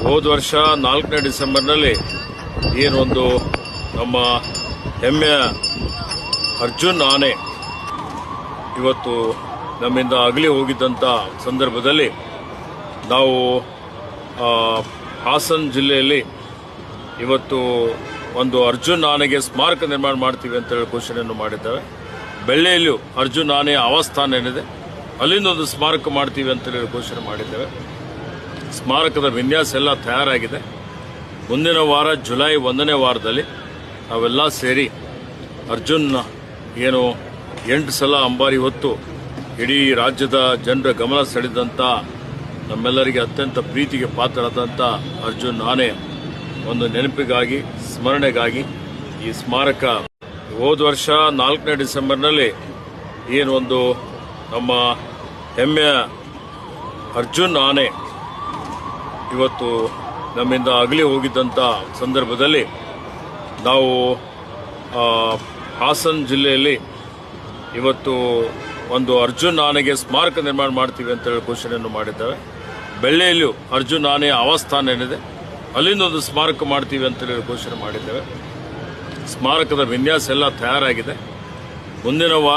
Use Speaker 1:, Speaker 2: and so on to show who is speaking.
Speaker 1: ಹೋದ ವರ್ಷ 4ನೇ ಡಿಸೆಂಬರ್ನಲ್ಲಿ ಏನೊಂದು ನಮ್ಮ ಹೆಮ್ಮೆಯ ಅರ್ಜುನ್ ಆನೆ ಇವತ್ತು ನಮ್ಮಿಂದ ಅಗಲಿ ಹೋಗಿದ್ದಂಥ ಸಂದರ್ಭದಲ್ಲಿ ನಾವು ಹಾಸನ ಜಿಲ್ಲೆಯಲ್ಲಿ ಇವತ್ತು ಒಂದು ಅರ್ಜುನ್ ಆನೆಗೆ ಸ್ಮಾರಕ ನಿರ್ಮಾಣ ಮಾಡ್ತೀವಿ ಅಂತ ಹೇಳಿ ಘೋಷಣೆಯನ್ನು ಮಾಡಿದ್ದೇವೆ. ಬೆಳ್ಳಿಯಲ್ಲೂ ಅರ್ಜುನ್ ಆನೆಯ ಆವಾಸ್ಥಾನ ಏನಿದೆ ಅಲ್ಲಿಂದ ಒಂದು ಸ್ಮಾರಕ ಮಾಡ್ತೀವಿ ಅಂತ ಹೇಳಿ ಘೋಷಣೆ ಮಾಡಿದ್ದೇವೆ. ಸ್ಮಾರಕದ ವಿನ್ಯಾಸ ಎಲ್ಲ ತಯಾರಾಗಿದೆ. ಮುಂದಿನ ವಾರ ಜುಲೈ 1ನೇ ವಾರದಲ್ಲಿ ನಾವೆಲ್ಲ ಸೇರಿ ಅರ್ಜುನ್ ಏನು 8 ಸಲ ಅಂಬಾರಿ ಹೊತ್ತು ಇಡೀ ರಾಜ್ಯದ ಜನರ ಗಮನ ಸೆಳೆದಂಥ ನಮ್ಮೆಲ್ಲರಿಗೆ ಅತ್ಯಂತ ಪ್ರೀತಿಗೆ ಪಾತ್ರರಾದಂಥ ಅರ್ಜುನ್ ಆನೆ ಒಂದು ನೆನಪಿಗಾಗಿ ಸ್ಮರಣೆಗಾಗಿ ಈ ಸ್ಮಾರಕ ಹೋದ ವರ್ಷ 4ನೇ ಡಿಸೆಂಬರ್ನಲ್ಲಿ ಏನೊಂದು ನಮ್ಮ ಹೆಮ್ಮೆಯ ಅರ್ಜುನ್ ಆನೆ ಇವತ್ತು ನಮ್ಮಿಂದ ಅಗಲಿ ಹೋಗಿದ್ದಂಥ ಸಂದರ್ಭದಲ್ಲಿ ನಾವು ಹಾಸನ ಜಿಲ್ಲೆಯಲ್ಲಿ ಇವತ್ತು ಒಂದು ಅರ್ಜುನ್ ಆನೆಗೆ ಸ್ಮಾರಕ ನಿರ್ಮಾಣ ಮಾಡ್ತೀವಿ ಅಂತ ಹೇಳಿ ಘೋಷಣೆಯನ್ನು ಮಾಡಿದ್ದೇವೆ. ಬೆಳ್ಳಿಯಲ್ಲೂ ಅರ್ಜುನ್ ಆನೆಯ ಆವಾಸ್ಥಾನ ಏನಿದೆ ಅಲ್ಲಿಂದ ಒಂದು ಸ್ಮಾರಕ ಮಾಡ್ತೀವಿ ಅಂತ ಹೇಳಿ ಘೋಷಣೆ ಮಾಡಿದ್ದೇವೆ. ಸ್ಮಾರಕದ ವಿನ್ಯಾಸ ಎಲ್ಲ ತಯಾರಾಗಿದೆ. ಮುಂದಿನ ವಾರ